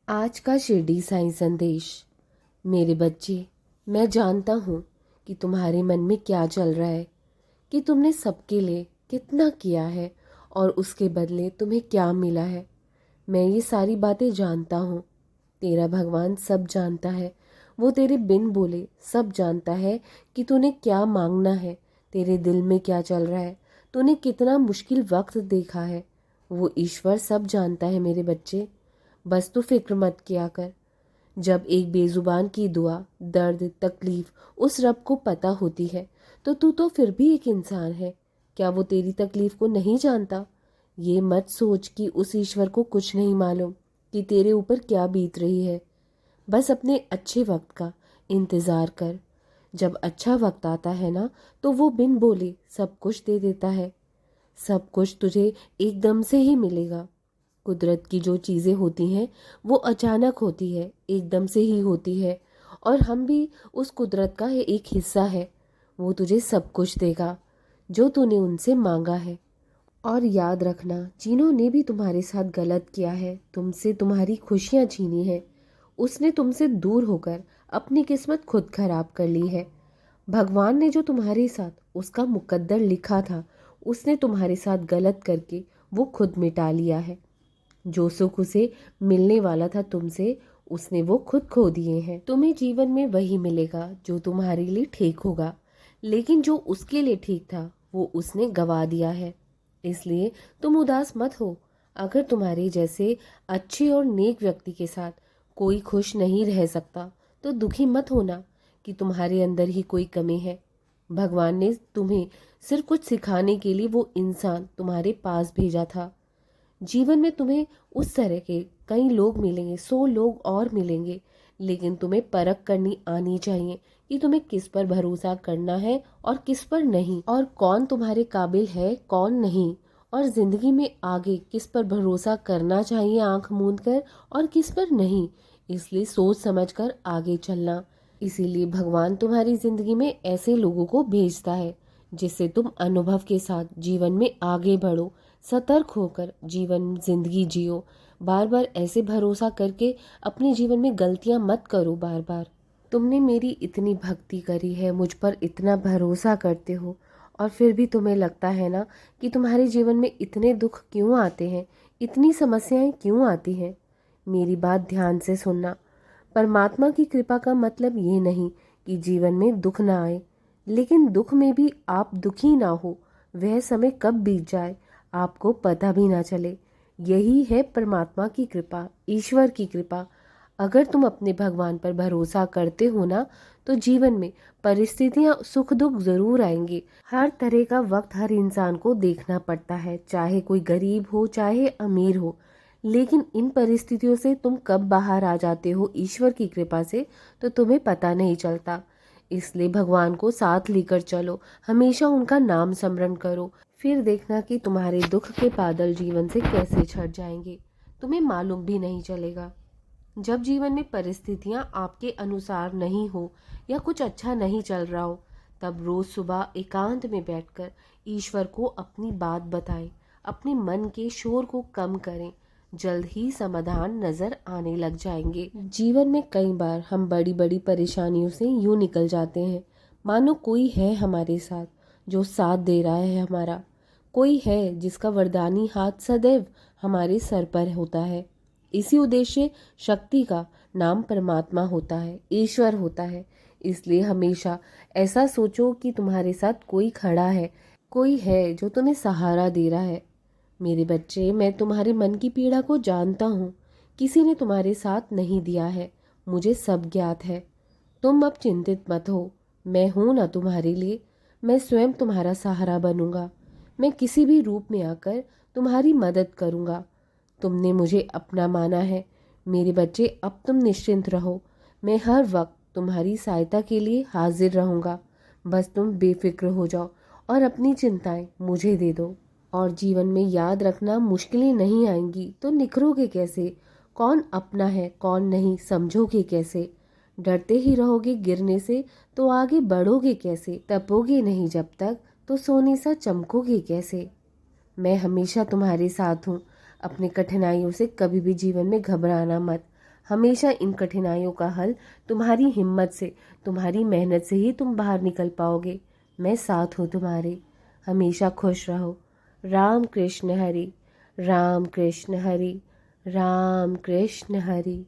आज का शिरडी साईं संदेश। मेरे बच्चे, मैं जानता हूँ कि तुम्हारे मन में क्या चल रहा है, कि तुमने सबके लिए कितना किया है और उसके बदले तुम्हें क्या मिला है। मैं ये सारी बातें जानता हूँ। तेरा भगवान सब जानता है। वो तेरे बिन बोले सब जानता है कि तूने क्या मांगना है, तेरे दिल में क्या चल रहा है, तूने कितना मुश्किल वक्त देखा है। वो ईश्वर सब जानता है मेरे बच्चे। बस तू फिक्र मत किया कर। जब एक बेजुबान की दुआ, दर्द, तकलीफ उस रब को पता होती है, तो तू तो फिर भी एक इंसान है। क्या वो तेरी तकलीफ को नहीं जानता? ये मत सोच कि उस ईश्वर को कुछ नहीं मालूम कि तेरे ऊपर क्या बीत रही है। बस अपने अच्छे वक्त का इंतज़ार कर। जब अच्छा वक्त आता है ना, तो वो बिन बोले सब कुछ दे देता है। सब कुछ तुझे एकदम से ही मिलेगा। कुदरत की जो चीज़ें होती हैं वो अचानक होती है, एकदम से ही होती है। और हम भी उस कुदरत का एक हिस्सा है। वो तुझे सब कुछ देगा जो तूने उनसे मांगा है। और याद रखना, जिन्होंने भी तुम्हारे साथ गलत किया है, तुमसे तुम्हारी खुशियाँ छीनी है, उसने तुमसे दूर होकर अपनी किस्मत खुद खराब कर ली है। भगवान ने जो तुम्हारे साथ उसका मुकद्दर लिखा था, उसने तुम्हारे साथ गलत करके वो खुद मिटा लिया है। जो सुख उसे मिलने वाला था तुमसे, उसने वो खुद खो दिए हैं। तुम्हें जीवन में वही मिलेगा जो तुम्हारे लिए ठीक होगा, लेकिन जो उसके लिए ठीक था वो उसने गवा दिया है। इसलिए तुम उदास मत हो। अगर तुम्हारे जैसे अच्छे और नेक व्यक्ति के साथ कोई खुश नहीं रह सकता, तो दुखी मत होना कि तुम्हारे अंदर ही कोई कमी है। भगवान ने तुम्हें सिर्फ कुछ सिखाने के लिए वो इंसान तुम्हारे पास भेजा था। जीवन में तुम्हें उस तरह के कई लोग मिलेंगे, 100 लोग और मिलेंगे, लेकिन तुम्हें परख करनी आनी चाहिए कि तुम्हें किस पर भरोसा करना है और किस पर नहीं, और कौन तुम्हारे काबिल है कौन नहीं, और जिंदगी में आगे किस पर भरोसा करना चाहिए आंख मूंद कर और किस पर नहीं। इसलिए सोच समझ कर आगे चलना। इसीलिए भगवान तुम्हारी जिंदगी में ऐसे लोगों को भेजता है जिससे तुम अनुभव के साथ जीवन में आगे बढ़ो। सतर्क होकर जीवन जिंदगी जियो। बार बार ऐसे भरोसा करके अपने जीवन में गलतियां मत करो बार बार। तुमने मेरी इतनी भक्ति करी है, मुझ पर इतना भरोसा करते हो, और फिर भी तुम्हें लगता है ना कि तुम्हारे जीवन में इतने दुख क्यों आते हैं, इतनी समस्याएं क्यों आती हैं। मेरी बात ध्यान से सुनना। परमात्मा की कृपा का मतलब ये नहीं कि जीवन में दुख ना आए, लेकिन दुख में भी आप दुखी ना हो। वह समय कब बीत जाए आपको पता भी ना चले। यही है परमात्मा की कृपा, ईश्वर की कृपा। अगर तुम अपने भगवान पर भरोसा करते हो ना, तो जीवन में परिस्थितियां सुख दुख जरूर आएंगी। हर तरह का वक्त हर इंसान को देखना पड़ता है, चाहे कोई गरीब हो चाहे अमीर हो। लेकिन इन परिस्थितियों से तुम कब बाहर आ जाते हो ईश्वर की कृपा से, तो तुम्हें पता नहीं चलता। इसलिए भगवान को साथ लेकर चलो, हमेशा उनका नाम स्मरण करो। फिर देखना कि तुम्हारे दुख के बादल जीवन से कैसे छट जाएंगे, तुम्हें मालूम भी नहीं चलेगा। जब जीवन में परिस्थितियां आपके अनुसार नहीं हो या कुछ अच्छा नहीं चल रहा हो, तब रोज सुबह एकांत में बैठकर ईश्वर को अपनी बात बताएं, अपने मन के शोर को कम करें। जल्द ही समाधान नजर आने लग जाएंगे। जीवन में कई बार हम बड़ी बड़ी परेशानियों से यूं निकल जाते हैं, मानो कोई है हमारे साथ जो साथ दे रहा है हमारा। कोई है जिसका वरदानी हाथ सदैव हमारे सर पर होता है। इसी उद्देश्य शक्ति का नाम परमात्मा होता है, ईश्वर होता है। इसलिए हमेशा ऐसा सोचो कि तुम्हारे साथ कोई खड़ा है, कोई है जो तुम्हें सहारा दे रहा है। मेरे बच्चे, मैं तुम्हारे मन की पीड़ा को जानता हूँ। किसी ने तुम्हारे साथ नहीं दिया है, मुझे सब ज्ञात है। तुम अब चिंतित मत हो। मैं हूं ना तुम्हारे लिए। मैं स्वयं तुम्हारा सहारा बनूंगा। मैं किसी भी रूप में आकर तुम्हारी मदद करूंगा। तुमने मुझे अपना माना है। मेरे बच्चे, अब तुम निश्चिंत रहो। मैं हर वक्त तुम्हारी सहायता के लिए हाजिर रहूंगा। बस तुम बेफिक्र हो जाओ और अपनी चिंताएं मुझे दे दो। और जीवन में याद रखना, मुश्किलें नहीं आएंगी तो निखरोगे कैसे? कौन अपना है कौन नहीं समझोगे कैसे? डरते ही रहोगे गिरने से तो आगे बढ़ोगे कैसे? तपोगे नहीं जब तक तो सोने सा चमकोगे कैसे? मैं हमेशा तुम्हारे साथ हूँ। अपनी कठिनाइयों से कभी भी जीवन में घबराना मत। हमेशा इन कठिनाइयों का हल तुम्हारी हिम्मत से, तुम्हारी मेहनत से ही तुम बाहर निकल पाओगे। मैं साथ हूँ तुम्हारे। हमेशा खुश रहो। राम कृष्ण हरि, राम कृष्ण हरि, राम कृष्ण हरि।